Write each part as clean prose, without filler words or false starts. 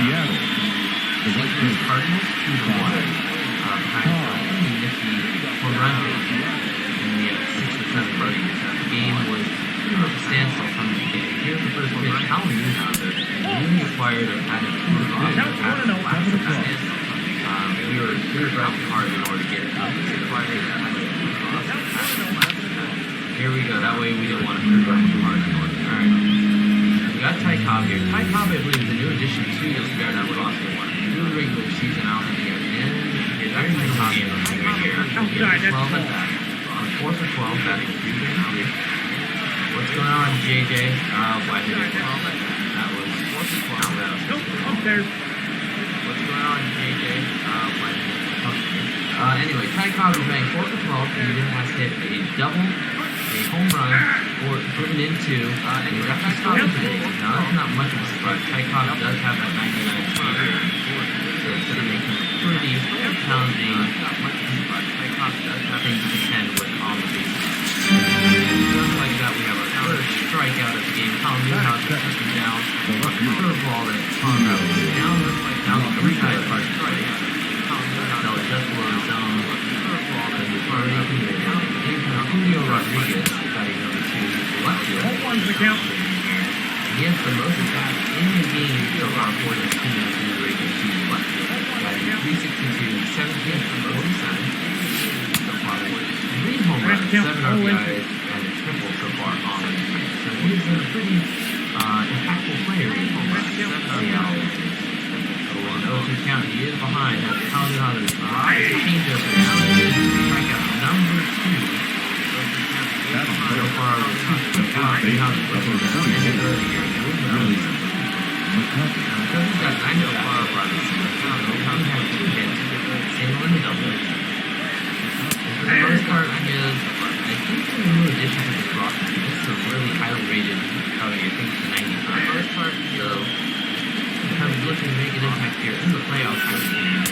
Seattle. The right field. Cardinals 2-1. Pretty nifty home run in the 6 or 7 innings. The game was pretty much a standstill from the beginning. Here's the first pitch. Hal Newhouser, newly acquired and had a 2-run standstill. We were driving hard in order to get it up. Here we go. That way we didn't want to drive too hard in order. Alright. We got Ty Cobb here. Ty Cobb, I believe, is a new addition to this Bearnut roster. New regular season out in the end. Very nice game right here. 12 at bat. 4 for 12, batting 3-3. What's going on, JJ? Why did it? That was 4 for 12. Nope, up there. What's going on, JJ? Anyway, Ty Cobb is batting 4 for 12. He has hit a double, a home run, or driven into, and he's actually stopped today. Now, that's not much of a surprise. Ty Cobb does have that 99 speed, so it's going to make him pretty challenging thing to contend with on the bases. Just like that, we have our first strikeout of the game. Hal Newhouser took him down. A curveball that Conrad was down the 3-side part strike. Fell just below the zone. Julio Rodriguez, batting number 2, left field. He has the most at-bats in the game so far for this team in the regular season left field. Batting 362, 17 for 47. So far, 3 home runs, 7 RBIs, and a triple so far on the team. So he's a pretty impactful player in home runs. Seattle. 0-2 count. He is behind. Hal Newhouser drives the changeup and now it's strikeout number 2. So far, Newhouser was ended earlier. Really because he's got 9 so far for the season. Newhouser had 2 hits, single and a double. For the most part, I think the new addition to this roster, this is a really highly rated, probably I think it's 90 for the most part, so kind of looking to make an impact here in the playoffs for the game.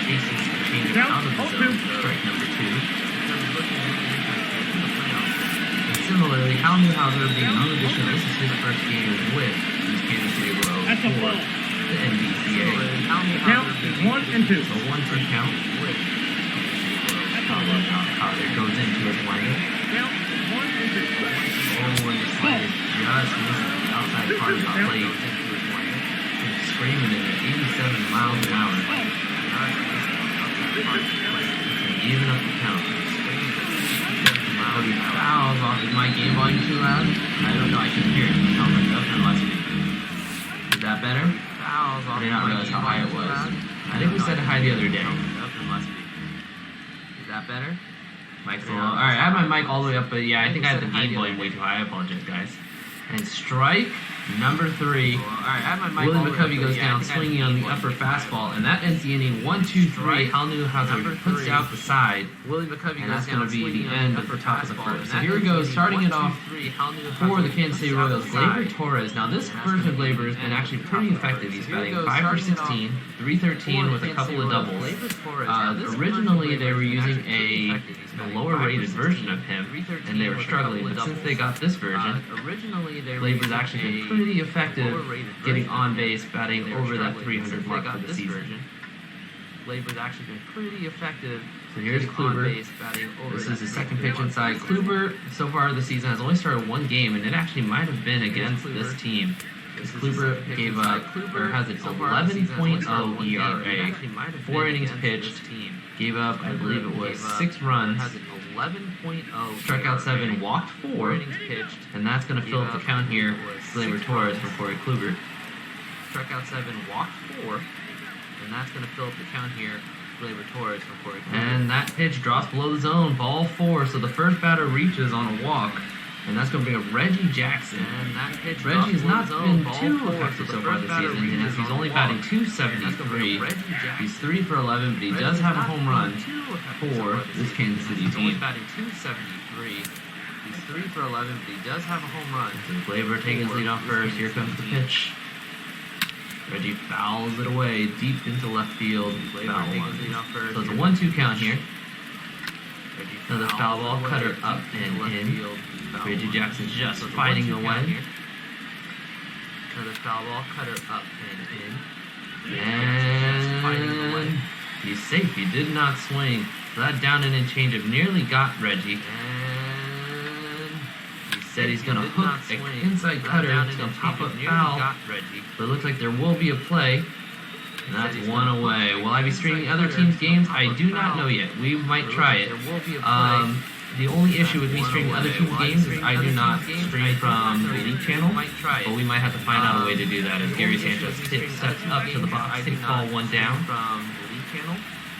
Faces the change out of the zone, strike number 2. Kind of looking to make an impact here in the playoffs. And similarly, Hal Newhouser being a new addition, this is his first game with the Kansas City Royals for the NBCA. Count 1 and 2. So 1-2 count with there goes into his windup. Count 1 and 2. Oh, and the slide is just missing the outside part of the plate into his windup. Screaming in at 87 miles an hour. Even up the count. He fouls off. Is my game volume too loud? I don't know. I can hear it. It sounds like nothing less. Is that better? Fouls off. I did not realize how high it was. I think we said high the other day. Is that better? Mic's a little. Alright, I have my mic all the way up, but yeah, I think I had the game volume way too high. I apologize, guys. And strike number 3. Willie McCovey goes down swinging on the upper fastball, and that ends the inning 1-2-3. Hal Newhouser puts out the side, and that's going to be the end of the top of the first. So here we go, starting it off for the Kansas City Royals, Gleyber Torres. Now this version of Gleyber has been actually pretty effective. He's batting 5 for 16, 313 with a couple of doubles. Originally they were using a lower rated version of him, and they were struggling, but since they got this version, Gleyber's actually been pretty effective getting on base, batting over that 300 mark for the season. Gleyber's actually been pretty effective. So here's Kluber. This is the second pitch inside. Kluber, so far this season, has only started 1 game, and it actually might have been against this team. Because Kluber gave up, or has an 11.0 ERA, 4 innings pitched, gave up, I believe it was 6 runs, struck out 7, walked 4, and that's going to fill up the count here. Gleyber Torres for Corey Kluber. Struck out 7, walked 4, and that's going to fill up the count here. Gleyber Torres for Corey Kluber. And that pitch drops below the zone, ball 4, so the first batter reaches on a walk. And that's going to bring up Reggie Jackson. And that pitch Reggie's not been too effective so far this season, as he's only batting .273. He's 3 for 11, but he does have a home run for this Kansas City team. He's batting .273. He's 3 for 11, but he does have a home run. So Gleyber taking his lead off first. Here comes the pitch. Reggie fouls it away deep into left field. Foul 1. So it's a 1-2 count here. Another foul ball, cutter up and in. Reggie Jackson's just fighting away. Another foul ball, cutter up and in. And he's safe. He did not swing. So that down and in changeup nearly got Reggie. And he said he's going to hook an inside cutter. It's going to pop up foul. But it looks like there will be a play. And that's one away. Will I be streaming other teams' games? I do not know yet. We might try it. The only issue with me streaming other teams' games is I do not stream from the league channel, but we might have to find out a way to do that as Gary Sanchez steps up to the box, takes ball one down.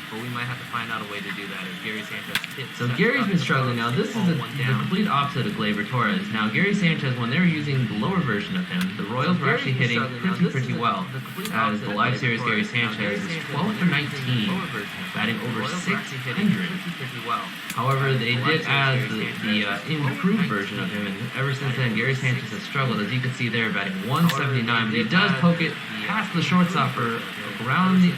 But we might have to find out a way to do that as Gary Sanchez So Gary's been struggling now. This is the complete opposite of Gleyber Torres. Now Gary Sanchez, when they were using the lower version of him, the Royals were actually hitting pretty well. As the live series Gary Sanchez is 12 for 19, batting over 600. However, they did add the improved version of him, and ever since then, Gary Sanchez has struggled. As you can see there, batting 179, but he does poke it past the shortstop for a grounded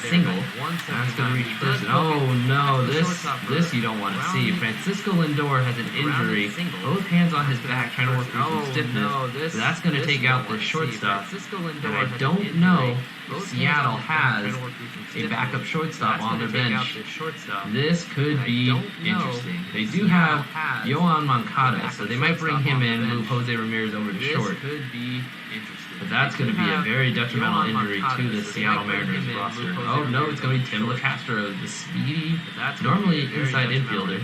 single. That's going to reach first. Oh no, this you don't want to see. Francisco Lindor has an injury. Both hands on his back, trying to work through some stiffness. So that's going to take out the shortstop. And I don't know if Seattle has a backup shortstop on their bench. This could be interesting. They do have Yohan Moncada, so they might bring him in, move Jose Ramirez over to short. But that's going to be a very detrimental injury to the Seattle Mariners roster. Oh no, it's going to be Tim LeCastro, the speedy, normally inside infielder.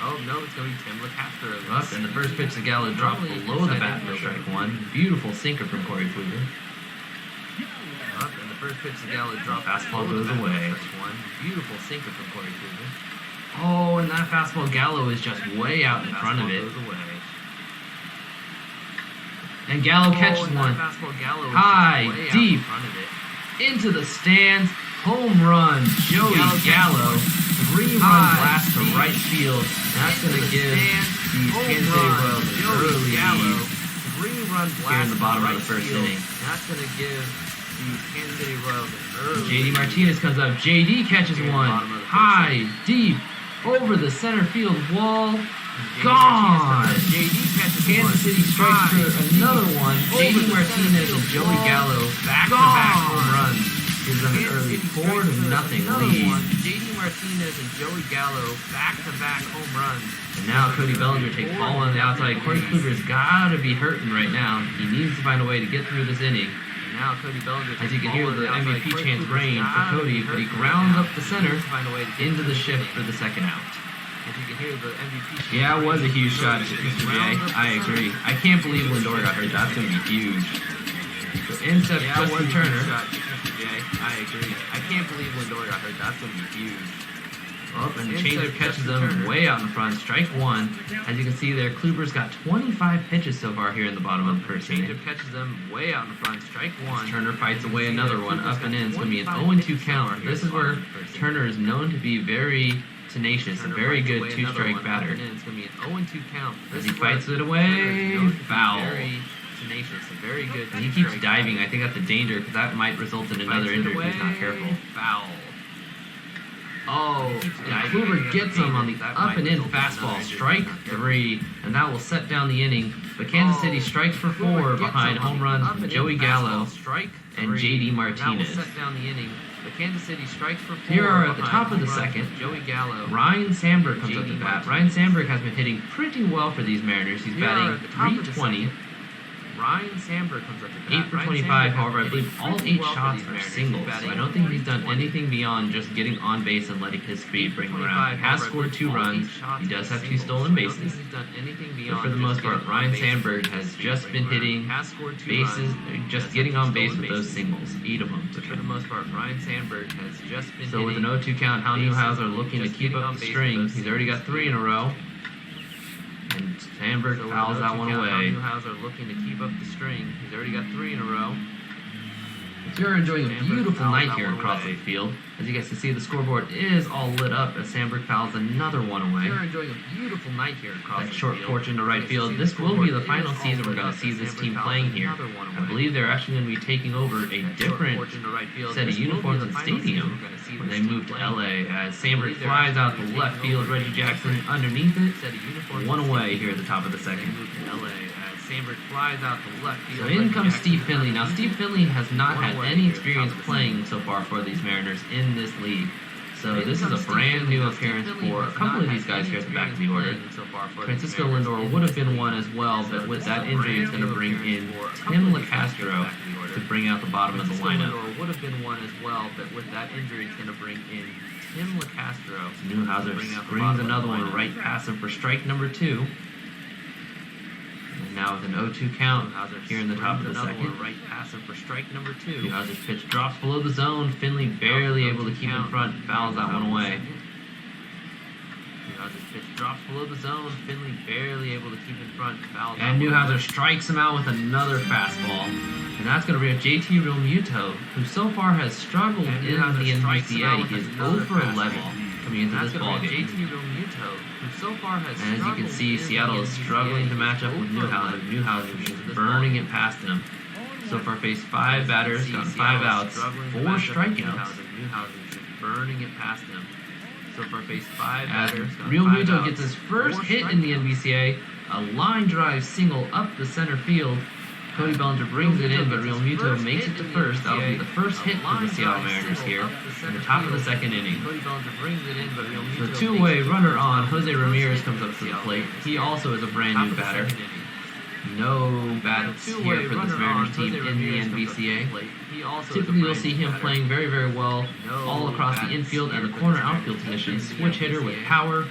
Oh no, it's going to be Tim LeCastro. Up, and the first pitch to Gallo dropped below the bat for strike one. Beautiful sinker from Corey Kluber. Up, and the first pitch to Gallo dropped. Fastball goes away. Beautiful sinker from Corey Kluber. Oh, and that fastball Gallo is just way out in front of it. And Gallo catches one. High, deep, into the stands. Home run, Joey Gallo. 3-run blast to right field. That's going to give the Kansas City Royals an early lead. 3-run blast here in the bottom of the first inning. That's going to give the Kansas City Royals an early lead. JD Martinez comes up. JD catches one. High, deep, over the center field wall. Gone! Kansas City strikes for another one. JD Martinez and Joey Gallo back-to-back home runs gives them an early 4-0 lead. JD Martinez and Joey Gallo back-to-back home runs. And now Cody Bellinger takes ball on the outside. Corey Kluber's got to be hurting right now. He needs to find a way to get through this inning. And now Cody Bellinger, as you can hear the MVP chants reign for Cody, but he grounds up the center into the shift for the second out. Yeah, it was a huge shot, Mr. J. I agree. I can't believe Lindor got hurt. That's going to be huge. So instep Justin Turner. I agree. I can't believe Lindor got hurt. That's going to be huge. Up, and the changeup catches them way out in front. Strike one. As you can see there, Kluber's got 25 pitches so far here in the bottom of the first inning. Changeup catches them way out in front. Strike one. As Turner fights away another one. Up and in. It's going to be an 0-2 count. This is where Turner is known to be very tenacious, a very good two-strike batter. It's going to be an 0-2 count. As he fights it away, foul. Tenacious, a very good. And he keeps diving. I think that's a danger because that might result in another injury if he's not careful. Foul. Oh, Kluber gets him on the up and in fastball. Strike three, and that will set down the inning. But Kansas City strikes for 4 behind home runs from Joey Gallo and JD Martinez. Kansas City strikes for 4. Here are at the top of the second. Joey Gallo. Ryan Sandberg comes up to bat. Ryan Sandberg has been hitting pretty well for these Mariners. He's batting .320. Ryan Sandberg comes up to bat. 8 for 25. However, I believe all 8 shots are singles. So I don't think he's done anything beyond just getting on base and letting his speed bring him around. He has scored 2 runs. He does have 2 stolen bases. But for the most part, Ryan Sandberg has just been hitting bases, just getting on base with those singles. 8 of them. But for the most part, Ryan Sandberg has just been hitting. So with an 0-2 count, Hal Newhouser looking to keep up the string. He's already got 3 in a row. And Sandberg fouls that one away. Newhouser looking to keep up the string. He's already got 3 in a row. So you're enjoying a beautiful night here across the field. As you guys can see, the scoreboard is all lit up as Sandberg fouls another one away. You're enjoying a beautiful night here across the field. That short porch into right field. This will be the final season we're going to see this team playing here. I believe they're actually going to be taking over a different set of uniforms in the stadium when they move to LA. As Sandberg flies out to left field, Reggie Jackson underneath it. 1 away here at the top of the second. Sandberg flies out to left field. So in comes Steve Finley. Now Steve Finley has not had any experience playing so far for these Mariners in this league. So this is a brand new appearance for a couple of these guys here at the back of the order. Francisco Lindor would have been one as well, but with that injury, it's going to bring in Tim LaCastro to bring out the bottom of the lineup. Would have been one as well, but with that injury, it's going to bring in Tim LaCastro. Newhouser brings another one right past him for strike number 2. And now with an 0-2 count, here in the top of the second. Right pass him for strike number 2. Newhouser's pitch drops below the zone. Finley barely able to keep in front, fouls that one away. Newhouser's pitch drops below the zone. Finley barely able to keep in front, fouls. And Newhouser strikes him out with another fastball. And that's going to bring up JT Realmuto, who so far has struggled in the NBCA. He is 0 for 11 coming into this ballgame. And as you can see, Seattle is struggling to match up with Newhouser. Newhouser is burning it past him. So far faced 5 batters, gotten 5 outs, 4 strikeouts. Newhouser is burning it past him. So far faced 5 batters, Realmuto gets his first hit in the NBCA, a line drive single up the center field. Cody Bellinger brings it in, but Realmuto makes it to first. That'll be the first hit for the Seattle Mariners here in the top of the second inning. The two-way runner on, Jose Ramirez comes up to the plate. He also is a brand new batter. No bats here for this Mariners team in the NBCA. Typically, you'll see him playing very, very well all across the infield and the corner outfield positions. Switch hitter with power.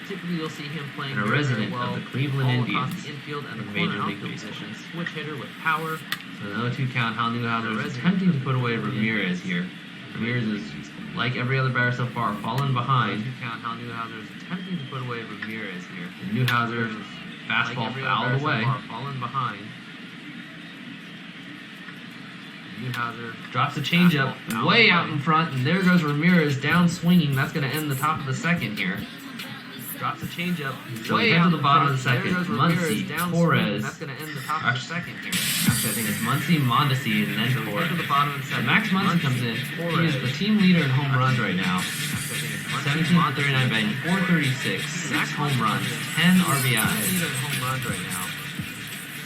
Typically, you'll see him playing and a resident of the Cleveland Indians in the Major League Baseball. Switch hitter with power. So the 0-2 count. Hal Newhouser is attempting to put away Ramirez here. Ramirez is, like every other batter so far, fallen behind. 0-2 count. Hal Newhouser is attempting to put away Ramirez here. And Newhouser's fastball fouled away. Fallen behind. Newhouser drops a changeup way out in front, and there goes Ramirez down swinging. That's going to end the top of the second here. Drops a changeup way out to the bottom of the second. Muncy, Torres. That's going to end the top of the second here. Actually, I think it's Muncy, Mondesi, and then Torres. To the bottom of the second. Max Muncy comes in. He is the team leader in home runs right now. 17 for 39 batting, 436, 6 home runs, 10 RBIs. Leader in home runs right now.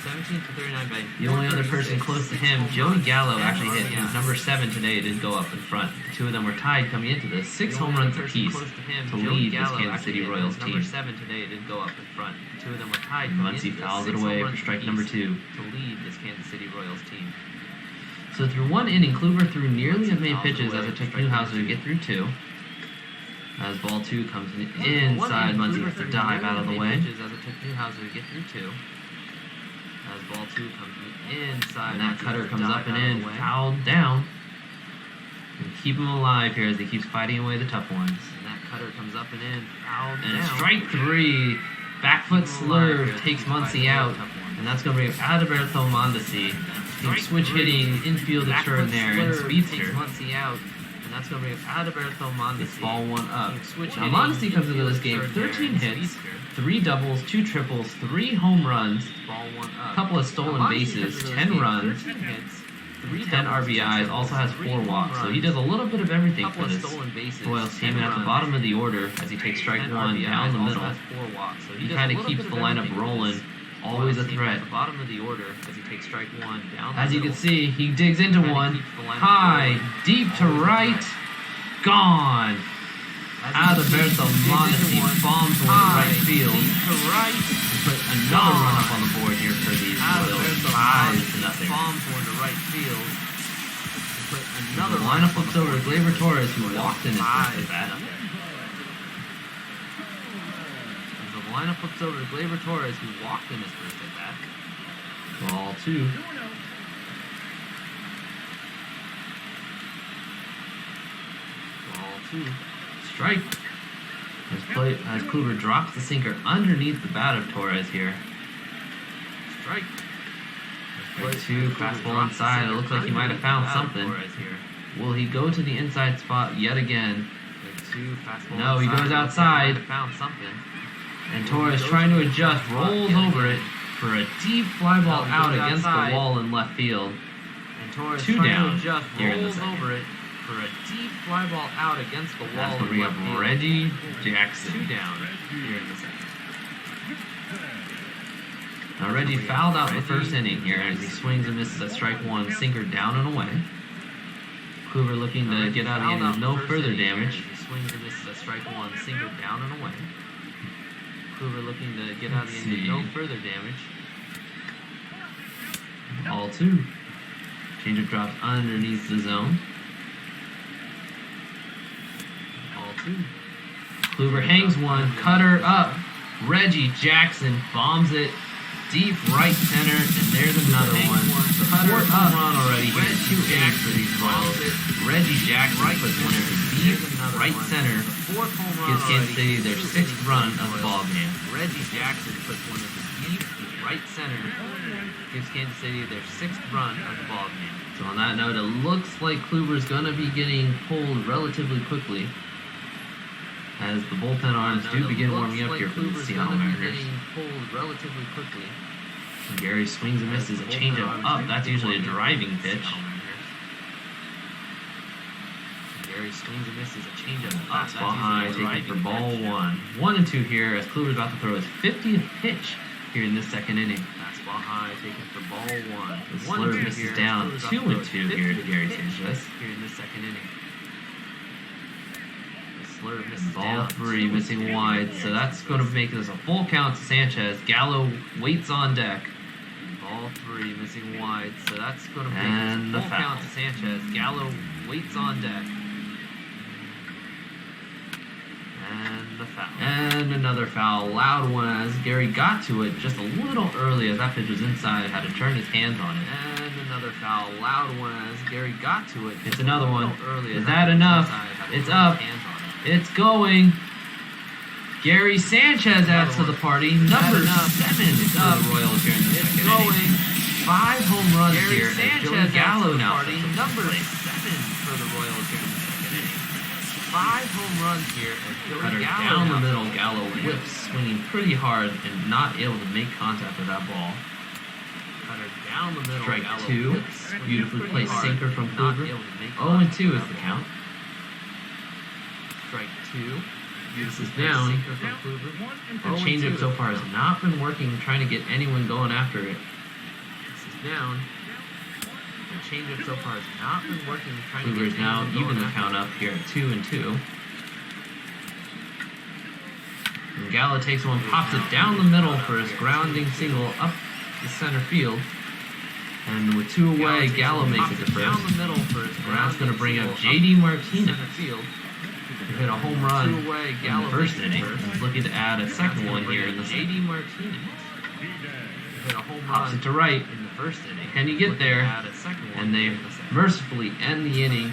17 for 39 batting. The only other person close to him, Joey Gallo, actually hit his number 7 today. It did go up in front. The two of them were tied coming into this. 6 home runs apiece to lead this Kansas City Royals team. Number 7 today. It did go up in front. The two of them were tied. Muncy fouls it away for strike number 2 to lead this Kansas City Royals team. So through one inning, Kluber threw nearly as many pitches as it took Newhouser to get through 2. As ball 2 comes inside, Muncy has to dive out of the way. As it took Newhouser to get through 2. As ball 2 comes inside, and that cutter comes up and in, fouled down. And keep him alive here as he keeps fighting away the tough ones. And that cutter comes up and in, fouled down. And strike 3, back foot slurve takes Muncy out, and that's going to bring Adalberto Mondesi, switch hitting infield extraordinaire and speedster. Muncy out. And that's going to bring Adalberto Mondesi. Ball 1 up. Now Mondesi comes into this game 13 hits, 3 doubles, 2 triples, 3 home runs, a couple of stolen bases, 10 runs, 10 RBIs, also has 4 walks. So he does a little bit of everything for this Royals team. And at the bottom of the order, as he takes strike 1 down the middle, he kind of keeps the lineup rolling. Always a threat. At the bottom of the order, as he takes strike 1 down. As you can see, he digs into one. High, deep to right, gone. Adalberto Mondesi bombs one to right field. Put another run up on the board here for these Royals. 5-0. Bombs one to right field. Put another lineup flips over to Gleyber Torres, who walked in his first at bat. Lineup flips over to Gleyber Torres, who walked in his first at bat. Ball 2. Ball 2. Strike. As Kluber drops the sinker underneath the bat of Torres here. Strike. Strike 2. Fastball inside. It looks like he might have found something. Will he go to the inside spot yet again? No, he goes outside. Found something. And Torres, trying to adjust, rolls over it for a deep fly ball out against the wall in left field. And Torres 2 down here in the second. Over it for a deep fly ball out against the wall. That's going to bring up Reggie Jackson. 2 down here in the second. Now Reggie fouled out in the first inning here as he swings and misses at strike one, sinker down and away. Kluber looking to get out of the inning with no further damage. He swings and misses at strike one, sinker down and away. Kluber looking to get out of the inning with no further damage. Ball 2. Changeup drops underneath the zone. Ball 2. Kluber hangs one, cutter up. Reggie Jackson bombs it deep right center, and there's another one. Cutter up on already. Here's 2 innings for these Royals. Reggie Jackson puts one into deep right center. Gives Kansas City their 6th run of the ball game. Reggie Jackson puts one into deep right center. Gives Kansas City their 6th run of the ball game. So on that note, it looks like Kluber's going to be getting pulled relatively quickly, as the bullpen arms do begin warming up here for the Seattle Mariners. Relatively quickly. And Gary swings and misses a changeup up. That's usually a driving pitch. Gary swings and misses a changeup up. Fastball high, taken for ball 1. 1-2 here as Kluber's about to throw his 50th pitch here in this second inning. Fastball high, taken for ball 1. The slurve misses down. 2-2 here to Gary Sanchez here in this second inning. Ball 3, missing wide, so that's going to make this a full count to Sanchez. Gallo waits on deck. Ball 3, missing wide, so that's going to make this a full count to Sanchez. Gallo waits on deck. And the foul. And another foul, loud one as Gary got to it just a little early as that pitch was inside, had to turn his hands on it. And another foul, loud one as Gary got to it. It's another one. Is that enough? It's up. It's going. Gary Sanchez adds to the party. Number 7 for the Royals here in the second inning. 5 home runs here. Sanchez Gallo now. Number 7 for the Royals here in the second inning. 5 home runs here. Cutter down the middle. Gallo whips, swinging pretty hard and not able to make contact with that ball. Cutter down the middle. Strike 2. Beautifully placed sinker from Kluber. 0-2 is the count. Strike 2. This is down. The changeup so far has not been working, trying to get anyone going after it. This is down. The changeup so far has not been working, trying to get now even the count up here at 2-2. And Gallo takes one, pops it down the middle for his grounding single up the center field. And with 2 away, Gallo makes it to first. And that's going to bring up J.D. Martinez. He hit a home run in the first inning. He's looking to add a second one here in the J.D. Martinez. Pops it to right in the first inning. Can he get there? And they mercifully end the inning.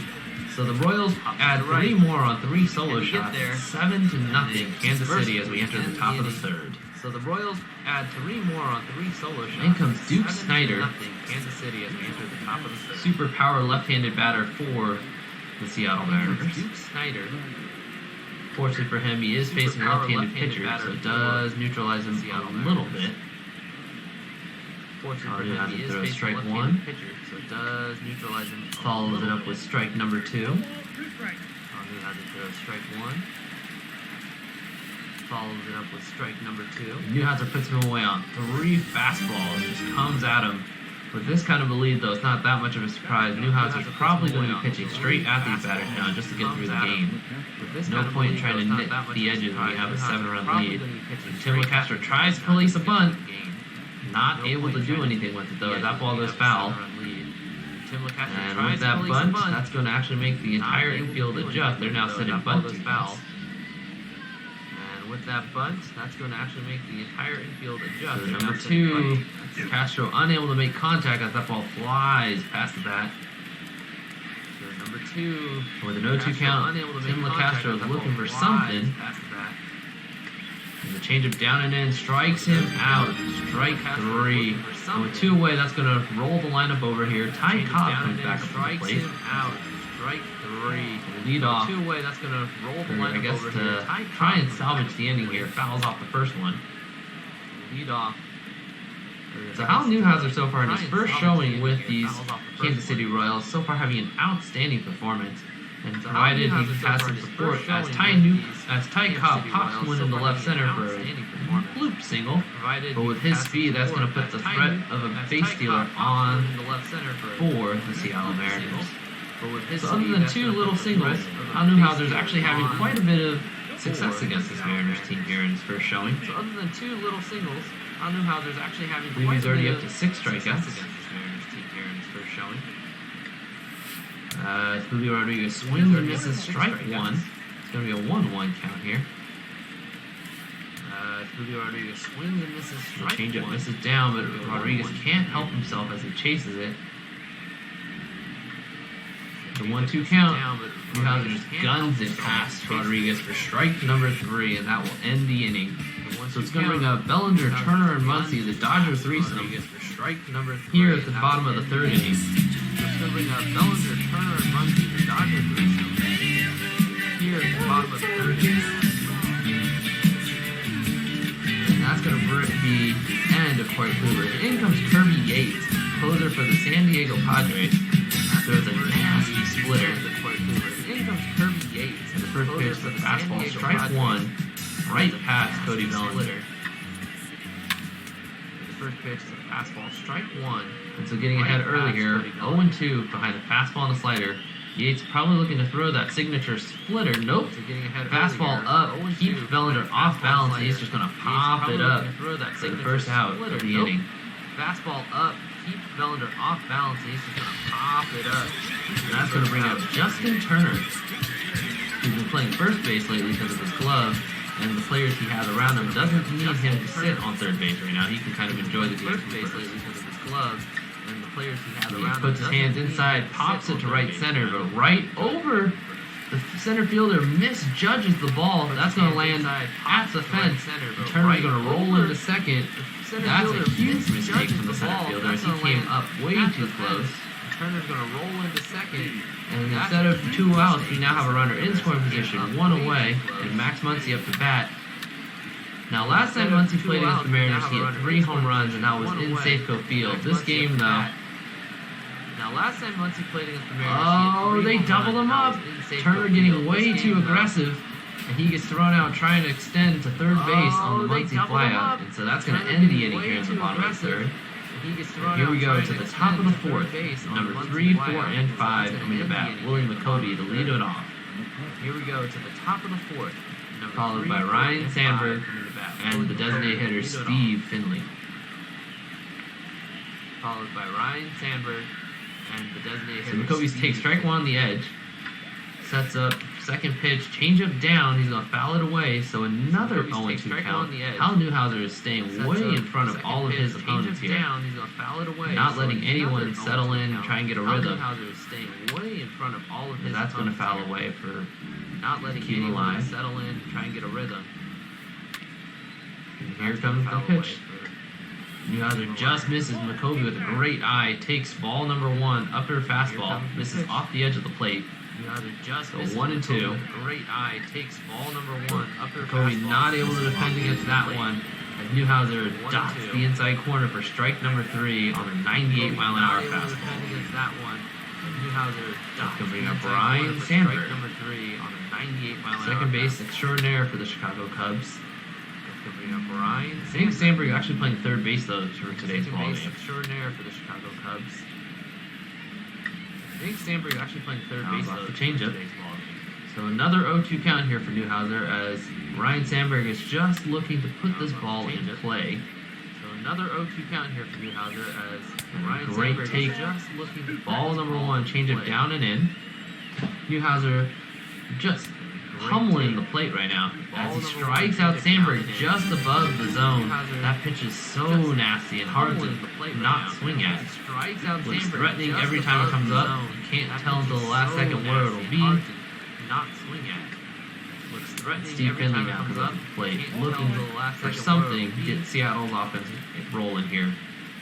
So the Royals add 3 more on 3 solo shots. 7-0 Kansas City as we enter the top of the 3rd. So the Royals add 3 more on 3 solo shots. In comes Duke Snyder. Kansas City as we enter the top of the 3rd. Super power left-handed batter for the Seattle Mariners. Duke Snyder. Fortunately for him, he is facing a left-handed pitcher, so it does neutralize him a little bit. Fortunately for him, he is facing strike 1. Pitcher, so it does neutralize him. Follows it up with strike number 2. Newhouser throws strike 1. Follows it up with strike number 2. Newhouser puts him away on 3 fastballs. Just comes at him. With this kind of a lead, though, it's not that much of a surprise. Newhouser's probably going to be pitching straight at these batters now just to get through the game. No point in trying to nit the edges when you have a 7-run lead. Tim LeCastro tries to police a bunt. Not able to do anything with it, though, as that ball goes foul. And with that bunt, that's going to actually make the entire infield adjust. They're now setting bunt foul. With that bunt, that's going to actually make the entire infield adjust. So number 2, Castro unable to make contact as that ball flies past the bat. So number 2, with an 0-2 count, Tim LeCastro is looking for something. And the changeup down and in strikes him out. Strike 3. And with 2 away, that's going to roll the lineup over here. Ty Cobb comes back up to the plate. Strike 3. Lead off. 2 away, that's going to roll the lineup over here. Try and salvage the ending here. Fouls off the first one. Lead off. So Hal Newhouser so far in his first showing with these Kansas City Royals, so far having an outstanding performance. And provided he has some support as Ty Cobb pops one in the left center for a bloop single. But with his speed, that's going to put the threat of a base stealer on for the Seattle Mariners. So other than two little singles, Hal Newhouser is actually having quite a bit of success against this Mariners team here in his first showing. So other than two little singles, Hal Newhouser is actually having quite a bit of success already up to 6 strikeouts against this Mariners team here in his first showing. Julio Rodriguez swings and misses strike one. It's going to be a 1-1 count here. Julio Rodriguez swings and misses strike one. Changeup misses down, but Rodriguez can't help himself as he chases it. The 1-2 count. Newhouser just guns it past Rodriguez for strike number 3, and that will end the inning. So it's going to bring up Bellinger, Turner, and Muncy, the Dodger threesome, here at the bottom of the third inning. It's going to bring up Bellinger, Turner, and Muncy, the Dodger threesome, here at the bottom of the third inning. And that's going to be the end of Corey Kluber. In comes Kirby Yates, closer for the San Diego Padres. There's a nasty splitter. In comes Kirby Yates, and the first pitch for the fastball, strike one, right past Cody Bellinger. The first pitch to the fastball, strike one. And so getting ahead early here, 0-2 behind the fastball and the slider. Yates probably looking to throw that signature splitter. Nope. Fastball up, keeps Bellinger off balance, and he's just going to pop it up for the first out of the inning. Fastball up, keeps Bellinger off balance, and he's just going to pop it up. And that's going to bring up Justin Turner, who's been playing first base lately because of his glove, and the players he has around him doesn't need him to sit on third base right now. He can kind of enjoy the game from first base because of his glove. And the players he has around him puts his hands inside, pops it to right center, but right over the center fielder misjudges the ball. That's going to land at the fence. Turner's going to roll into second. That's a huge mistake from the center fielder as he came up way too close. Turner's going to roll into second. And instead of 2 outs, we now have a runner in scoring position, 1 away, and Max Muncy up to bat. Now, last time Muncy played against the Mariners, he had 3 home runs, and that was in Safeco Field. This game, though. Now, last time Muncy played against the Mariners, they doubled him up. Turner getting way too aggressive, and he gets thrown out trying to extend to third base on the Muncy flyout. And so that's going to end the inning here in the bottom of the third. Here we go to the top of the fourth. Number 3, 4, and 5 coming to bat. William McCovey to lead it off. Here we go to the top of the fourth. Followed by Ryan Sandberg and the designated hitter Steve Finley. Followed by Ryan Sandberg and the designated hitter. So McCovey takes strike one on the edge. Sets up second pitch, changeup down. He's going to foul it away. So another 0-2 count. Hal Newhouser is staying way in front of all of his opponents here. Not letting anyone settle in and try and get a rhythm. That's going to foul away for not letting anyone settle in, try and get a rhythm. And here comes the pitch. Newhouser just misses McCovey with a great eye. Takes ball number 1, upper fastball. Misses off the edge of the plate. Newhouser just misses 1-2. Great eye. Takes ball number 1, upper fastball. McCovey not able to defend against that one. As Newhouser dots the inside corner for strike number 3 on a 98-mile-an-hour fastball. That's going to bring up Ryan Sandberg. Second base extraordinaire for the Chicago Cubs. I think Sandberg actually playing third base though for today's ball game. Extraordinaire for the Chicago Cubs. I think Sandberg actually playing third base though to change up. So another 0-2 count here for Newhouser as Ryan Sandberg is just looking to put this ball in play. So another 0-2 count here for Newhouser as Ryan Sandberg take. Just looking to ball number 1, change it down and in. Newhouser just pummeling the plate right now as he strikes out Sandberg just above the zone. That pitch is so nasty and hard to not swing at. Looks threatening every time it comes up. You can't tell until the last second where it'll be. Steve Finley now comes up to the plate, looking for something to get Seattle's offense rolling here.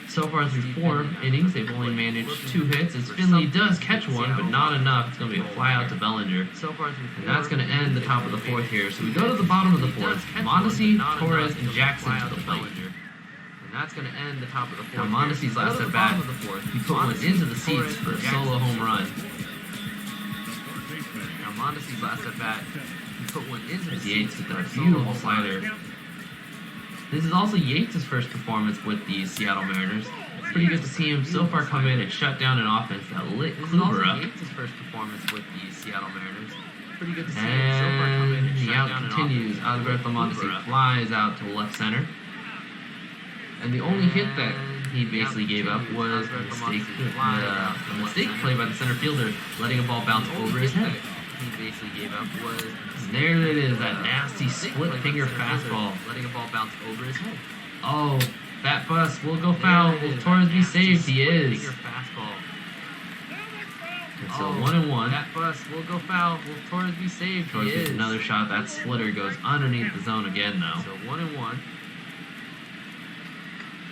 So far through 4 innings, they've only managed 2 hits as Finley does catch one, but not enough. It's going to be a fly out to Bellinger. And that's going to end the top of the 4th here. So we go to the bottom of the 4th. Mondesi, Torres, and Jackson to the plate. And that's going to end the top of the 4th. Now Mondesi's last at bat, he put one into the seats for a solo home run. Mondesi's last at bat. He put one into the Yates with a beautiful slider. This is also Yates' first performance with the Seattle Mariners. It's pretty good to see him so far come in and shut down an offense that lit Kluber up. Yates' first performance with the Seattle Mariners. Pretty good to see And him so far come in and the shut out down an continues. offense. Alberto Mondesi flies out to left center. And the only hit that he basically gave up was a mistake play by the center fielder, letting a ball bounce over his head. He basically gave up was There it is, that nasty split finger fastball. letting a ball bounce over his head. Oh, that bus will go foul. Will Torres be saved? He is. Finger fastball. It's a 1-1. That bus will go foul. Will Torres be saved? Torres He gets is. another shot. That splitter goes underneath the zone again, though. So 1-1.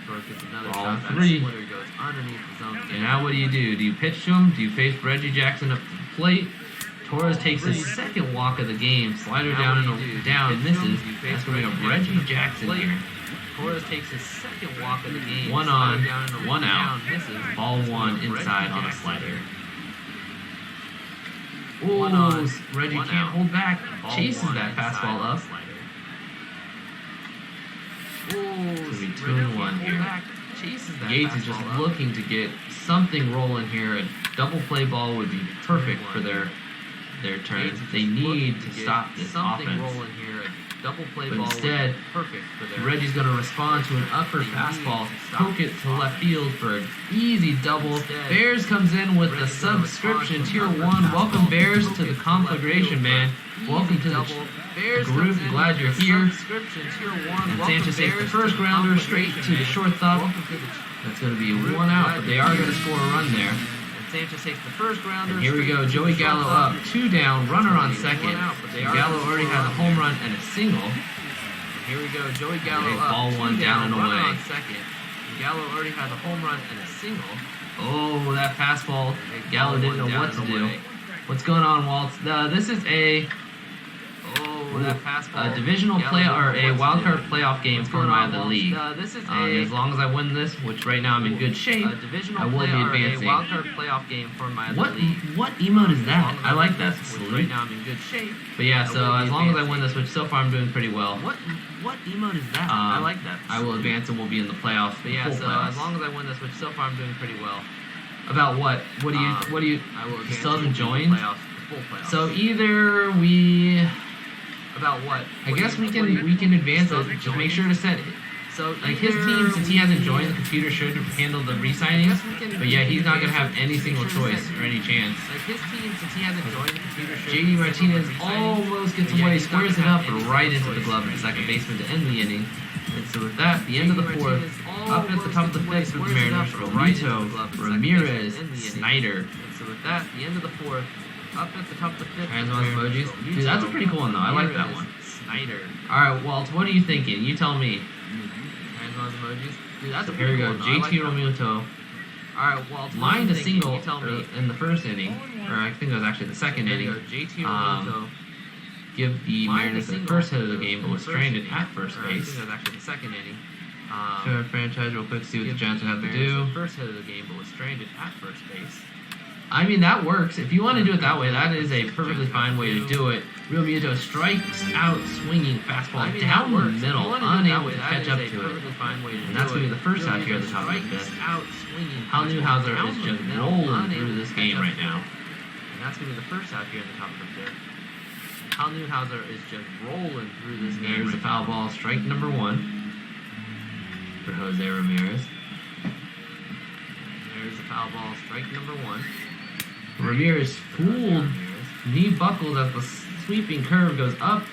Torres gets another Ball shot. That 3. splitter goes underneath the zone again. And now what do? Do you pitch to him? Do you face Reggie Jackson up to the plate? Torres takes his second walk of the game. Slider down and down, misses. That's going to be a Reggie Jackson here. Torres takes his second walk of the game. One Slider on, down and one out. down, misses. Ball one inside on a Jackson. slider. One Oh, on, Reggie one can't out. hold back. Ball Chases one that inside fastball on a up. slider. It's going to be 2-1 here. Chases that Yates is just fastball up. looking to get something rolling here. A double play ball would be perfect for their turn. Yates is They just need looking to get stop this something offense. rolling here. A double play But ball instead, would be perfect for their Reggie's going to respond to an upper They need fastball, to stop poke it this to left offense. field for an easy double. Instead, Bears comes in with the Reggie's gonna subscription respond to tier an 1. upper Welcome fastball, Bears poke to it the to conflagration, left field man. for an Welcome easy to the double. Bears group. comes in Glad with you're the here. Subscription tier 1. And Welcome Sanchez takes the Bears first to the grounder straight conflagration, to the man. shortstop. Welcome to the That's going to be 1 out, but they are going to score a run there. And Sanchez takes the first grounder. And here we straight go. to Joey the Gallo shortstop. up, 2 down, runner on It's gonna be second. 1 out, but they are Gallo gonna already score has a a home run and a single. Here we go. Joey Gallo Okay, up. ball 2 1 down and runner away. on second. Gallo already has a home run and a single. Oh, that fastball. Gallo Ball didn't 1 know down what to and do. away. What's going on, Waltz? This is a That fastball. divisional Gallo play didn't or know a what to wild do. card playoff game What's for going my on, the Waltz? league. This is As long as I win this, which right now I'm in good shape, divisional I will play be or advancing. a wild card playoff game for my What league. emote is that? As long as I like win that. this, which Salute. right now I'm in good shape. But yeah, I so will be as long as I win advancing. this, which so far I'm doing pretty well, What emote is that? I like that. I will advance and we'll be in the playoffs. But yeah, full so playoffs. as long as I win this, which so far I'm doing pretty well. About what? What do you? I will You advance still haven't and we'll be in joined? the playoffs, full playoffs. So either we, about what? I guess we can advance it. Just make sure to set it. So Like his team, since he hasn't joined, the computer should handle the re-signings. But yeah, he's not gonna have any single choice or any chance. Like his team, since he hasn't joined the computer, JD Martinez almost gets away, squares it up right into the glove of the second baseman to end the inning. And so with that, the end of the fourth, up at the top of the fifth for the Mariners, Romito, Ramirez, Snyder. And so with that, the end of the fourth, up at the top of the fifth. Hands on emojis. Dude, that's a pretty cool one though. I like that one. Snyder. Alright, Walt, what are you thinking? You tell me. Hands on emojis. Dude, that's a Here we pretty go. cool one, though. I like JT that one. Romito. Alright, Walt. Lined a single You tell me. in the first inning, or I think it was actually the second There you inning. go. JT Um, Romito. Give the Mariners the first hit of the game, but was stranded at first I think base. it was actually the second inning. Show our franchise real quick, see what the Give Giants would have to Mariners do. the first hit of the game, but was stranded at first base. I mean, that works. If you want to do it that way, that is a perfectly fine way to do it. Real Muto strikes out swinging fastball down the middle, unable to catch up to it. And that's going to be the first out here at the top of the fifth. Hal Newhouser is just rolling through this game right now. And that's going to be the first out here at the top of the fifth. Hal Newhouser is just rolling through this game. There's the foul ball, strike number 1 for Jose Ramirez. There's the foul ball, strike number 1. Ramirez fooled. Knee buckles as the sweeping curve goes up,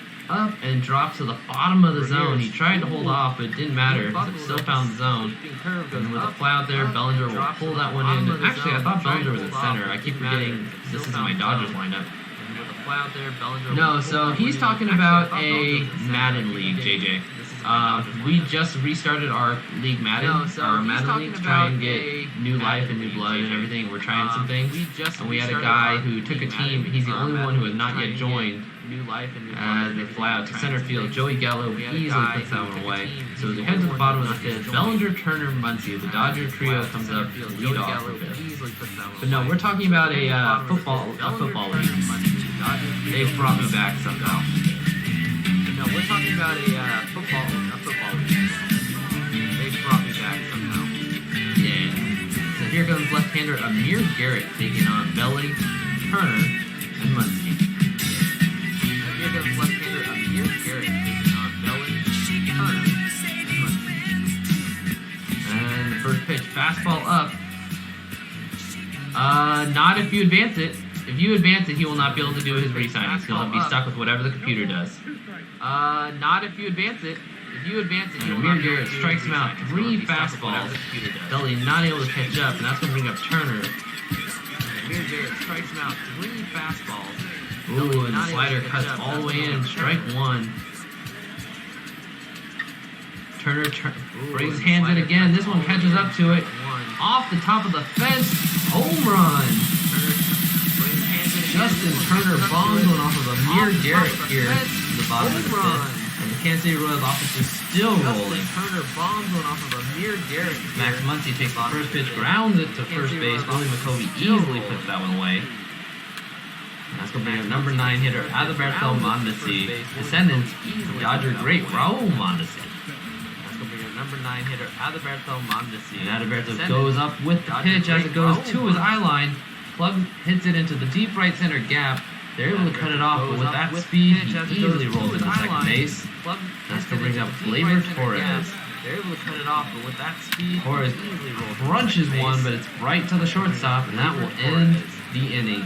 and drops to the bottom of the zone. He tried to hold off, but it didn't matter because it still found the zone. And with a fly out there, Bellinger will pull that one in. Actually, I thought Bellinger was at center. I keep forgetting this is my Dodgers lineup. No, so he's talking about a Madden league, JJ. We just restarted our league Madden, our Madden league, to try and get new life and new blood and everything. We're trying some things, and we had a guy who took a team. He's the only one who has not yet joined. As they fly out to center field, Joey Gallo easily puts that one away. So as we head to the bottom of the fifth, Bellinger, Turner, Muncy, the Dodger trio comes up to lead off the fifth. But no, we're talking about a football league. They brought me back somehow. No, we're talking about a football league. They brought me back somehow. Yeah. So here comes left-hander Amir Garrett taking on Belly, Turner, and Muncie. Here comes left-hander Amir Garrett taking on Belly, Turner, and Muncie. And the first pitch, fastball up. Not if you advance it. If you advance it, he will not be able to do his re-sign. He's going to be stuck with whatever the computer does. Not if you advance it. If you advance it, Amir Garrett strikes him out 3 fastballs. Belly not able to catch up, and that's going to bring up Turner. Amir Garrett strikes him out 3 fastballs. Ooh, and the slider cuts all the way in. Strike 1. Turner brings his hands in again. This one catches up to it. Off the top of the fence. Home run. Justin Turner bombs one off of Amir Garrett here in the bottom of the fifth. And the Kansas City Royals offense is still rolling. Turner bombs one off of Amir Garrett. Max Muncie takes the first pitch, grounds it to first base. Willie McCovey easily puts that one away. And that's going to be a number 9 hitter, Adalberto Mondesi. Descendants, Dodger great Raul Mondesi. That's going to be a number 9 hitter, Adalberto Mondesi. And Adalberto goes up with the pitch as it goes to his eye line. Plug hits it into the deep right center gap. They're able to cut it off, but with that speed, he easily rolls into second base. That's going to bring up Gleyber Torres. They're able to cut it off, but with that speed, Torres crunches one, but it's right to the shortstop, and that will end the inning.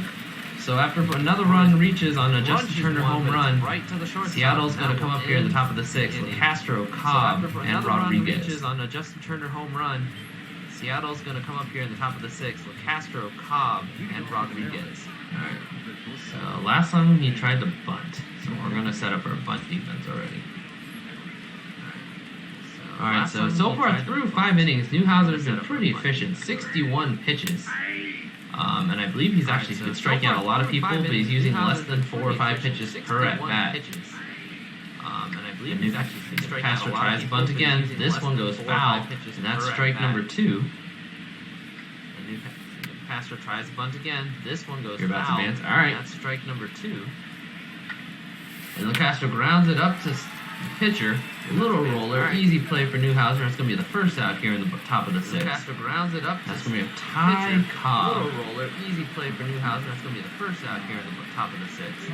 So after another run reaches on a Justin Turner home run, Seattle's going to come up here at the top of the 6th with Castro, Cobb, and Rodriguez. On a Justin Turner home run, Seattle's going to come up here in the top of the 6th with Castro, Cobb, and Rodriguez. Alright. So last time he tried to bunt. So we're going to set up our bunt defense already. Alright, so far through 5 innings, Newhouser's been pretty efficient. 61 pitches. And I believe he's actually been striking out a lot of people, but he's using less than 4 or 5 pitches per at bat. And Castro tries to bunt again. This one goes foul, and that's strike number 2. Castro tries to bunt again. This one goes foul. All right, that's strike number 2. And Castro grounds it up to the pitcher. Little roller, easy play for Newhouser. That's going to be the first out here in the top of the 6th. Castro grounds it up. That's going to be a Ty Cobb. Little roller, easy play for Newhouser. That's going to be the first out here in the top of the 6th.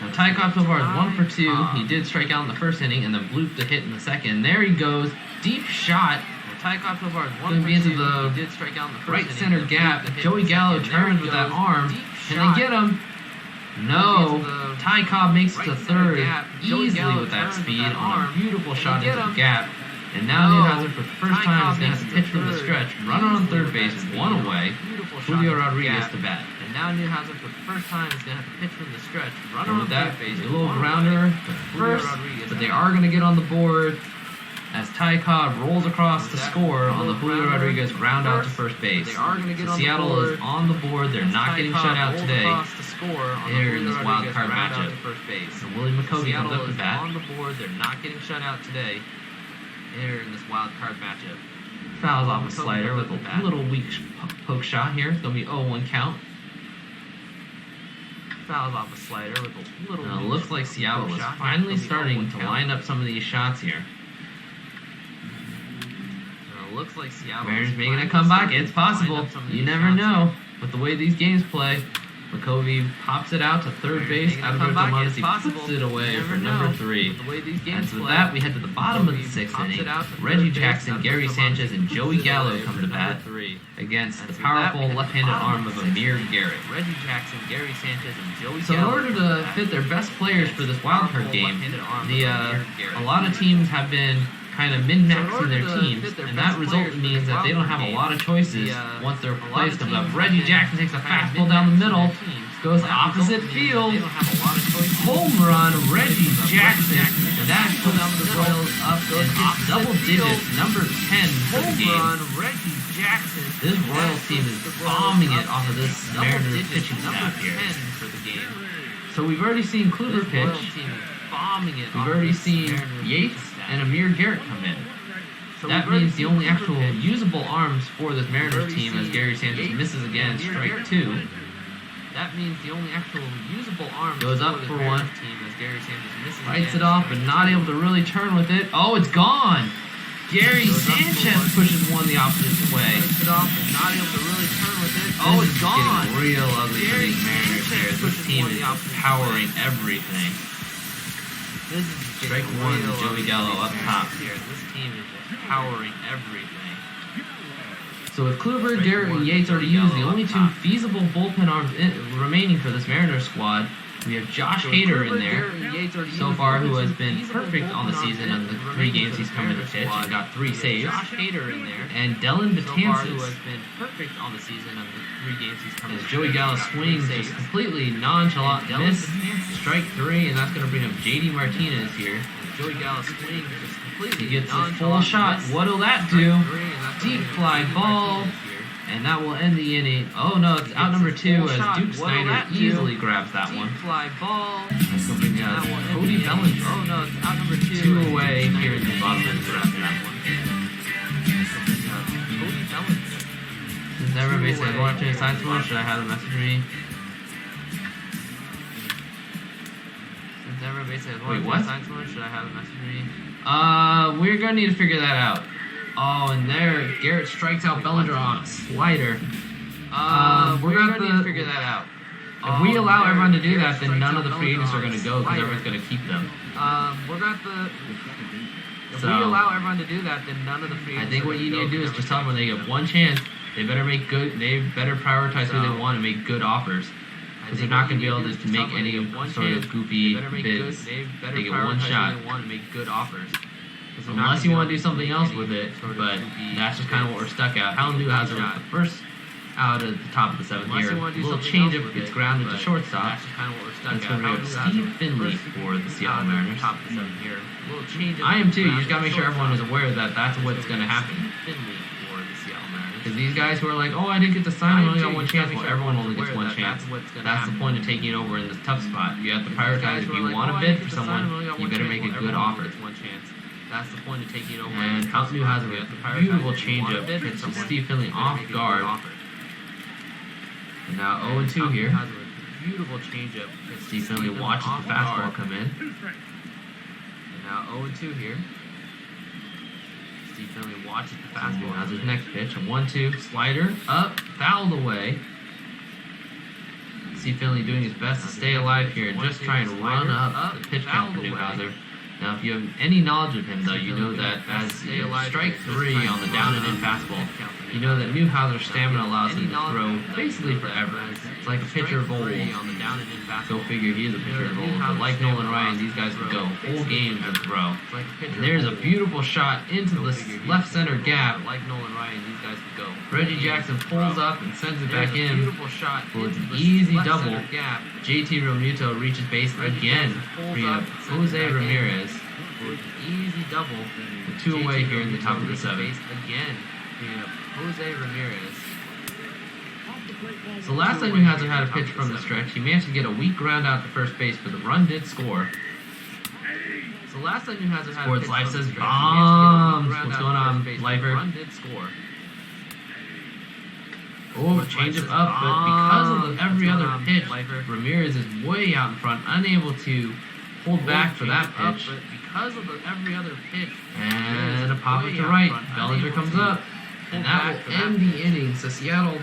Now, Ty Cobb so far is 1 for 2. He did strike out in the first inning and then blooped a hit in the second. There he goes. Deep shot. Now, Ty Cobb so far is 1 for 2. Into the he did strike out in the first right center gap. Joey Gallo turns with that arm. Can they get him? No. Ty Cobb makes it to third easily with that speed on a beautiful shot into the gap. And now Newhouser for the first time is going to have to pitch from the stretch. Runner on third base, 1 away. Julio Rodriguez to bat. Now Newhouser for the first time is going to have to pitch from the stretch. Runner on that base, a little grounder to first, but they are going to get on the board as Ty Cobb rolls across to score on the Julio Rodriguez ground out to first base. So Seattle is on the board. They're not getting shut out today here in this wild card matchup. So Willie McCovey comes up to bat. On the board. They're not getting shut out today here in this wild card matchup. Fouls off a slider with a little weak poke shot here. It's going to be 0-1 count. Fouls off a slider with a little. Now, it looks like Seattle is finally starting to line up some of these shots here. Looks like Seattle Mariners making a comeback. It's possible. You never know with the way these games play. McCovey pops it out to third base. Adalberto Mondesi puts it away for number 3. And so with that, we head to the bottom of the 6th inning. Reggie Jackson, Gary Sanchez, and Joey Gallo come to bat against the powerful left-handed arm of Amir Garrett. Reggie Jackson, Gary Sanchez, and Joey Gallo. So in order to fit their best players for this wild card game, a lot of teams have been kind of min-maxing their teams, and that result means that they don't have a lot of choices once their plays come up. Reggie Jackson takes a fastball down the middle, goes opposite field, home run, Reggie Jackson, and that puts the Royals up in double digits, number 10 for the game. Reggie Jackson. This Royals team is bombing it off of this Mariners pitching staff here. So we've already seen Kluber pitch. We've already seen Yates and Amir Garrett come in. That means the only actual usable arms for this Mariners team as Gary Sanchez misses again, strike 2. That means the only actual usable arm Goes up the for Mariners one. team as Gary Sanchez misses Fights again. it off, but not able to really turn with it. Oh, it's gone! Gary Goes up for Sanchez one. pushes one the opposite way. Fights it off, but not able to really turn with it. Oh, This it's is gone! getting Real ugly for Gary these Mariners here. Sanchez This pushes team one is the opposite powering way. everything. This is Strike getting one, real Joey ugly Gallo for up these top. Mariners here. This team is just powering everything. So with Kluber, Strike Garrett, and one, Yates already Joey used, the Gallo only up two top. feasible bullpen arms remaining for this Mariners squad, we have Josh So Hader Kluber, in there. Garrett, and Yates already So used, far, the who only has two been feasible perfect on the bullpen season arms of the 3 remaining games for he's this come into Mariners pitch squad. and got 3 We have saves. Josh Hader in there. And Dylan So far, who Betances, has been perfect on the season of the 3 games he's come as into Joey pitch, Gallo got 3 swings saves. just completely nonchalant And Dylan miss, Betances. strike 3, and that's going to bring up JD Martinez here. Joey Gallo swings just completely He gets a nonchalant full shot. miss. What'll that Strike do? 3, and that's Deep gonna fly bring ball. Martinez here. And that will end the inning. Oh no, it's out number 2 as Duke Snyder easily grabs that one. Deep fly ball. That's going to bring out That will end Cody the inning. Bellinger. Oh no, it's out number 2. 2 away here in the bottom of the grabs seventh. that one. Cody Bellinger. Since everybody said, want to change side switch, should I have them message me? Since everybody said, Wait, what? side switch, should I have them message me? We're going to need to figure that out. Oh, and there, Garrett strikes out Bellinger on a slider. We're gonna gonna need to figure that out. If we allow everyone to do that, then Garrett none of the strikes free out agents are going to go because Bellinger everyone's going to keep them. We're gonna have to. If So, we allow everyone to do that, then none of the free I agents think are what gonna you go need to do is because just tell them when they get one chance, they better make good. They better prioritize who So, they want and make good offers. Because they're not going to be able to make any sort of goofy bids. They better They get one prioritize shot. who they want and make good offers. Unless you want to do something else with it, but that's just kind of what we're stuck at. Hal Newhouser with the first out at the top of the 7th here. A little change up, gets grounded to shortstop. That's just kind of what we're stuck That's at. going to bring up Steve Finley for the Seattle Mariners. Top of the 7th here. A little change up, I am too. You just grounded got to make to sure everyone is shortstop. aware that that's what's going to happen. Finley for the Seattle Mariners. Because these guys who are like, oh, I didn't get to sign, I only got one chance. Well, everyone only gets one chance. That's the point of taking it over in this tough spot. You have to prioritize. If you want to bid for someone, you better make a good offer. That's the point of taking it over. And Hal Newhouser with a beautiful changeup hits Steve Finley off guard. And now 0-2 here. Beautiful changeup. Steve Finley watches the fastball come in. And now 0-2 here. Steve Finley watches the fastball. Newhouser's next pitch, a 1-2 slider up, fouled away. Steve Finley doing his best to stay alive here and just try and run up the pitch count for Newhouser. Now, if you have any knowledge of him, though, you know that as strike 3 on the down and in fastball, you know that Newhouser's stamina allows him to throw basically forever. It's like a pitcher of old. Go figure, he is a pitcher of old. But like Nolan Ryan, these guys would go whole games and throw. And there's a beautiful shot into the left center gap. Like Nolan Ryan, these guys would go. Reggie Jackson pulls up and sends it back in. Beautiful shot. Well, it's an into the easy left double. center gap. JT Realmuto reaches base again, bringing up Jose Ramirez. Easy double. With 2 away here in the top of the 7th. Again, bringing up Jose Ramirez. So last time Newhouser had a pitch from the stretch, he managed to get a weak ground out to first base, but the run did score. So last time Newhouser had Sports a pitch Life from the says stretch, he managed to get a weak bombs. ground What's out going to on, first base, but Lifer? the run did score. Oh, change it up, but because of every other pitch, Ramirez is way out in front, unable to hold back for that pitch. But because of every other pitch, And a pop up to right. Bellinger comes up, and that will end the inning. So Seattle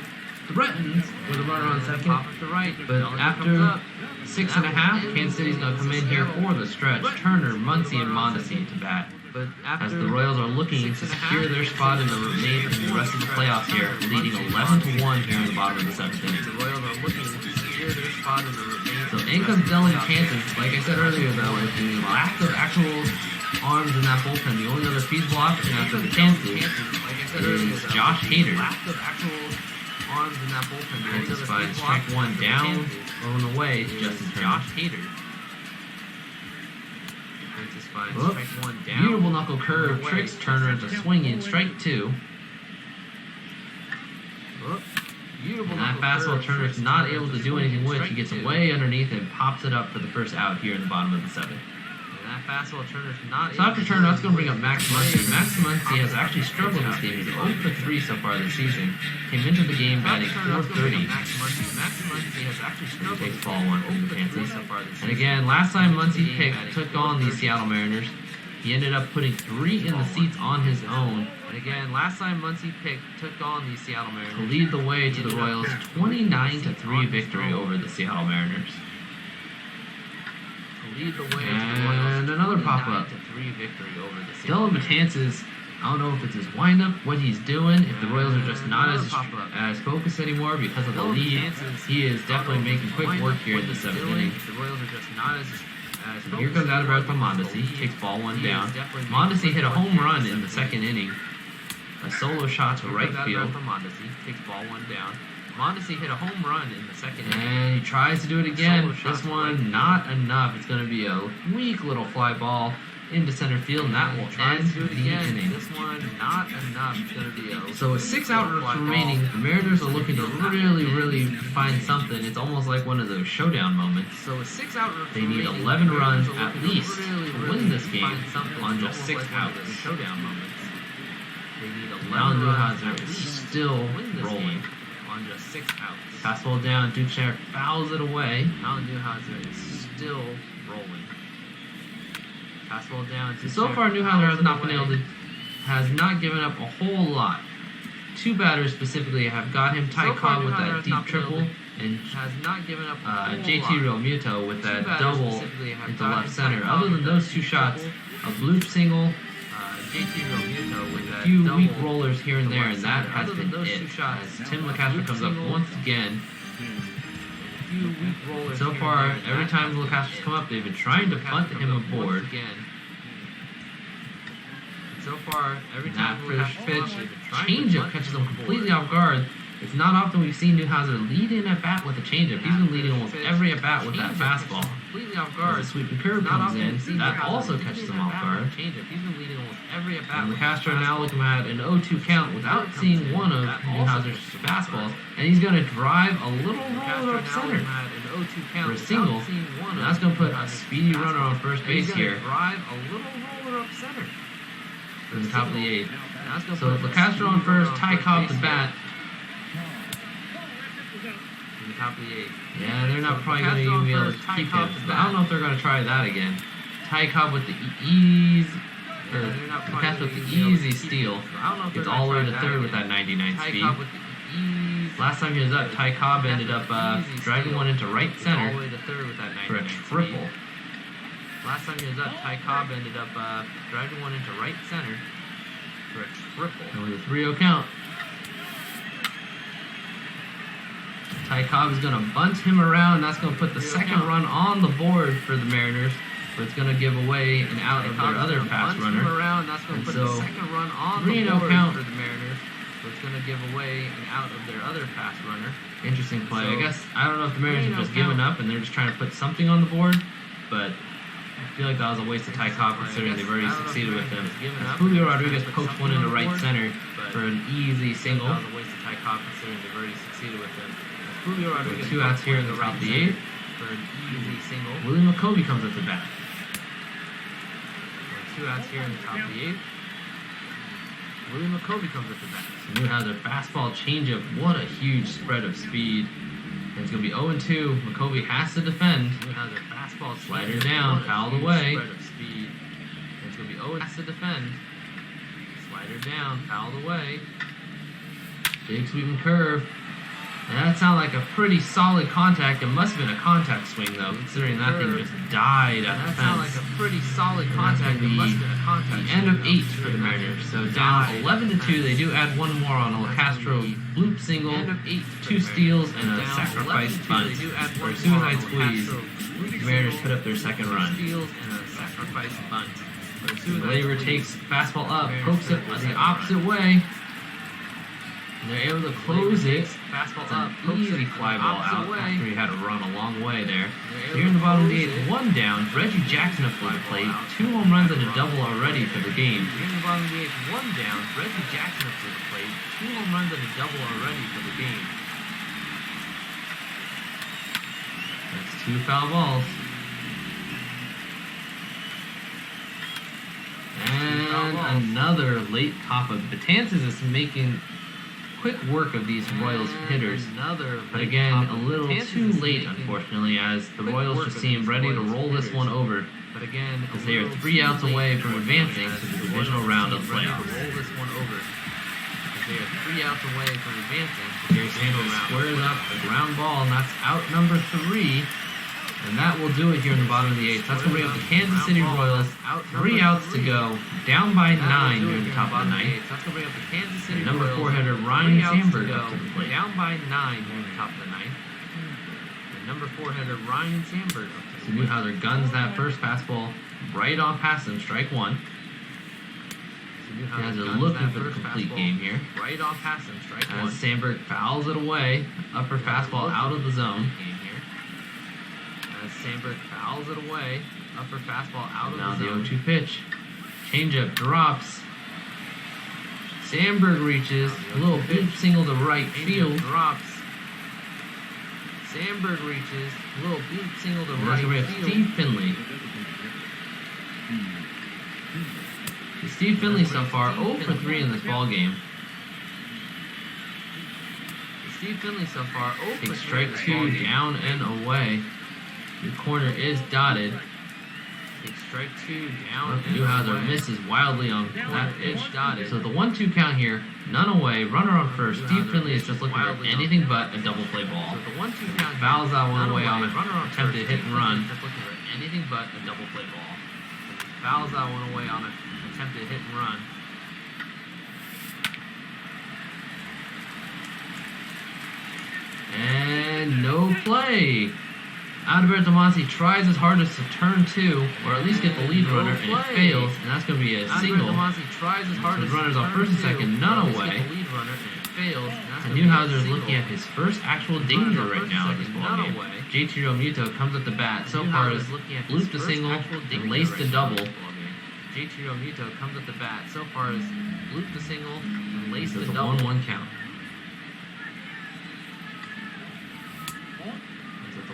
threatens with a runner on second. Pop to right. But after 6.5, Kansas City's going to come in here for the stretch. Turner, Muncy, and Mondesi to bat. But As the Royals are looking to secure their spot in the rest of the playoffs here, leading 11-1 here in the bottom of the 7th inning. the Royals are looking to secure their spot in the remaining. So in comes Dylan Betances. Like I said earlier, though, with the lack of actual arms in that bullpen, the only other feasible option after Betances is Josh Hader. Lack of actual arms in that bullpen. Betances finds strike 1 down, and away to Justin Turner. Josh Hader. Betances finds Whoop. strike 1 down. Beautiful knuckle curve tricks Turner into swinging strike 2. Whoop. Beautiful And that knuckle fastball curve Turner's tricks not Turner able to into do anything with. strike He gets 2. way underneath and pops it up for the first out here in the bottom of the 7th. And that That fastball Turner's not. So after Turner, that's going to bring up Max Muncy. Max Muncy has actually struggled this game. He's 0 for 3 so far this season. Came into the game batting .430. Max Muncy has actually struggled. Takes ball 1 from the Panthers. And again, last time Muncy took on the Seattle Mariners, he ended up putting 3 in the seats on his own. And again, last time Muncy took on the Seattle Mariners to lead the way to the Royals' 29-3 victory over the Seattle Mariners. And another pop-up. Dylan Betances, I don't know if it's his windup, what he's doing, if the Royals are just not as focused anymore because of the lead. He is definitely making quick work here in the 7th inning. Here comes Adalberto Mondesi. He takes ball 1 down. Mondesi hit a home run in the 2nd inning. A solo shot to right field. Mondesi takes ball 1 down. Mondesi hit a home run in the 2nd inning. And he tries to do it again. This one, not enough. It's going to be a weak little fly ball into center field, and that will end the inning. This one, not enough. It's going to be a... So with 6 outs remaining, the Mariners are looking to really find something. It's almost like one of those showdown moments. So with 6 outs they need 11 runs at least to win this game on just 6 outs. Showdown moments. They need 11 Hal runs Newhouser is still rolling. On just 6 outs. Fastball down, Duchesne fouls it away. Hal Newhouser is still rolling. Fastball down. So far, Newhouser has not given up a whole lot. 2 batters specifically have got him. Ty Cobb with that deep triple, and has not given up JT Realmuto with that double into left center. Other than those 2 shots, a bloop single, JT Realmuto with a few weak rollers here and there, and that has been it. As Tim LeCastro comes up once again. So far, every time the LeCastro's come up, they've been trying to bunt him aboard. So far, every time first pitch, changeup catches him completely off guard. It's not often we've seen Newhouser lead in at bat with a changeup. He's been leading almost every at bat with that fastball. Completely off guard. As the sweeping curve comes in, that also catches him off guard. He's been leading almost every at bat. And LeCastro now looking at an 0-2 count without seeing one of Newhouser's fastballs, and he's going to drive a little roller up center for a single. And that's going to put a speedy runner on first base here. Drive a little roller up center. In the top of the 8th. So LeCastro on first, Ty Cobb to bat. In the top of the 8th. Yeah, they're not probably going to even be able to keep him. I don't know if they're going to try that again. Ty Cobb with the LeCastro with the easy steal. Gets all the way to third with that 99 speed. Last time he was up, Ty Cobb ended up driving one into right center for a triple. Last time he was up, Ty Cobb ended up driving one into right center for a triple. And with a 3-0 count, Ty Cobb is going to bunt him around. That's going to put the second run on the board for the Mariners, but it's going to give away an out of their other pass runner. And so 3-0 count for the Mariners. So it's going to give away an out of their other pass runner. Interesting play. I guess I don't know if the Mariners have just given up and they're just trying to put something on the board, but I feel like that was a waste of Ty Cobb considering they've already succeeded with him. Julio Rodriguez pokes one into right center for an easy single. That was a waste of Ty Cobb considering they've already succeeded with him. Julio Rodriguez 2 outs here in the top of the 8th. For an easy single. Willie McCovey comes up to bat. 2 outs here in the top of the 8th. Willie McCovey comes up to bat. So Newhouser fastball changeup. What a huge spread of speed. And it's going to be 0-2. McCovey has to defend. Newhouser fastball slider down, fouled away. Spread of speed. And it's going to be 0 has to defend. Slider down, fouled away. Big sweeping curve. And that sounded like a pretty solid contact. It must have been a contact swing, though, considering that thing just died at the fence. That sounded like a pretty solid contact. It must have been a contact. The end of 8 for the Mariners. So down 11-2. They do add one more on a LeCastro bloop single, 2 steals, and a sacrifice bunt. For a suicide squeeze, the Mariners put up their second run. Labor takes fastball up, pokes it the opposite way. And they're able to close it. Fastball It's up, an easy fly ball out after he had to run a long way there. Here in the bottom of the 8th, 1 down. Reggie Jackson up for the plate. 2 home runs and a double already for the game. Here in the bottom of the 8th, 1 down. Reggie Jackson up for the plate. 2 home runs and a double already for the game. That's 2 foul balls. on another late pop-up. Betances is making quick work of these Royals hitters. But again, a little too late, unfortunately, as the Royals just seem ready to roll this one over. But again, as they are 3 outs away from advancing to the divisional round of playoffs. They are 3 outs away from advancing. Here's Sanders squares up a ground ball, and that's out number 3. And that will do it here in the bottom of the 8th. That's going to bring up the Kansas City Royals. 3 outs to go, down by 9 here in the top of the 9th. That's going to bring up the Kansas City Royals. Number 4 hitter Ryan Sandberg up to the plate. Down by 9 here in the top of the 9th. And number 4 hitter Ryan Sandberg up to the plate. So Newhouser guns that first fastball right on past him, strike 1. Newhouser looking for the complete game here. Right off past him, strike 1. As Sandberg fouls it away, upper fastball out of the zone. As Sandberg fouls it away, upper fastball out of the zone. Now the 0-2 pitch. Changeup drops. Sandberg reaches, a little bloop single to right field. Drops. Sandberg reaches, a little bloop single to right field. Steve Finley. Steve Finley so far 0 for 3 in this ball game. Steve Finley so far 0 for 3. Strike 2 down and away. The corner is dotted. Takes strike 2 down and Newhouser misses wildly on that pitch. Dotted. So the 1-2 count here, none away, runner on first. Steve Finley is just looking for anything but a double play ball. So the 1-2 count fouls that one away on an attempted hit and run. Just looking for anything but a double play ball. Fouls that one away on an attempted hit and run. And no play. Alberto Monsi tries his hardest to turn 2, or at least get the lead runner, and it fails, and that's going to be a single. The runners on first and second, none away. And Newhouser is looking at his first actual danger right now in this ballgame. JT Realmuto comes at the bat, so far as looped a single and laced a double. JT Realmuto comes at the bat, so far as looped a single and laced a double. 1-1 count.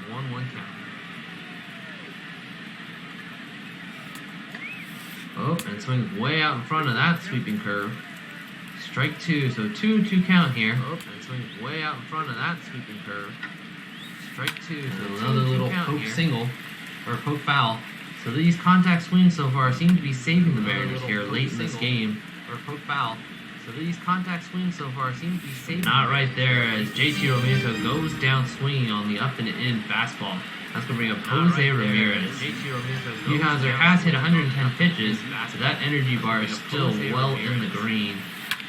1-1 count. Oh, and swings way out in front of that sweeping curve. Strike 2, so 2-2 count here. Oh, and swings way out in front of that sweeping curve. Strike 2, so another little poke single, or poke foul. So these contact swings so far seem to be saving the Mariners here late in this game. Or poke foul. So these contact swings so far seem to be saving. Not right there as JT Realmuto goes down swinging on the up and in fastball. That's going to bring up Jose Ramirez. Newhouser has hit 110 pitches, so that energy bar is still well in the green.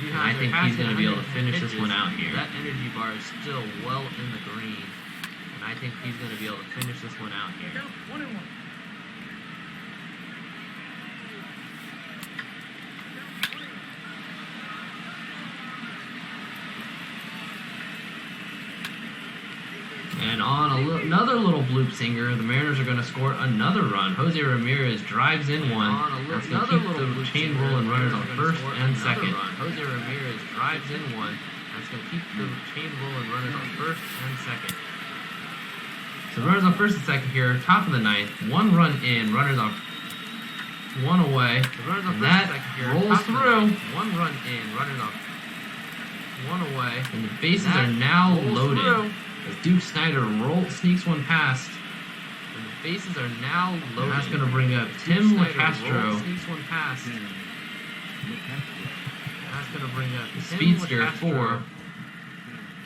And I think he's going to be able to finish this one out here. That energy bar is still well in the green. And I think he's going to be able to finish this one out here. 1-1. And on another little bloop singer, the Mariners are going to score another run. Jose Ramirez drives in one. That's going to keep the chain rolling runners on first and second. Jose Ramirez drives in one. That's going to keep the chain rolling runners on first and second. So runners on first and second here, top of the 9th. 1 run in, runners on 1 away. And that rolls through. 1 run in, runners on 1 away. And the bases are now loaded. As Duke Snyder sneaks one past. And the bases are now loaded. That's going to bring up Tim LaCastro. Sneaks one past. That's going to bring up the speedster for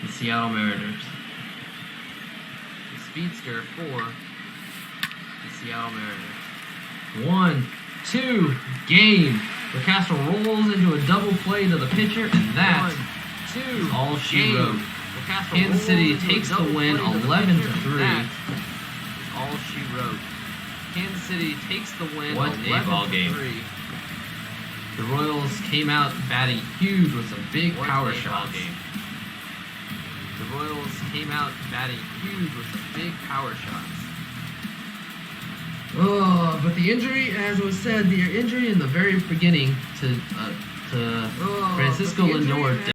the Seattle Mariners. The speedster for the Seattle Mariners. 1-2 game. LaCastro rolls into a double play to the pitcher, and that is all she wrote. Kansas City takes the win 11-3. All she wrote. Kansas City takes the win 11-3. The Royals came out batting huge with some big power shots. The Royals came out batting huge with some big power shots. Oh, but the injury, as was said, the injury in the very beginning to Francisco Lindor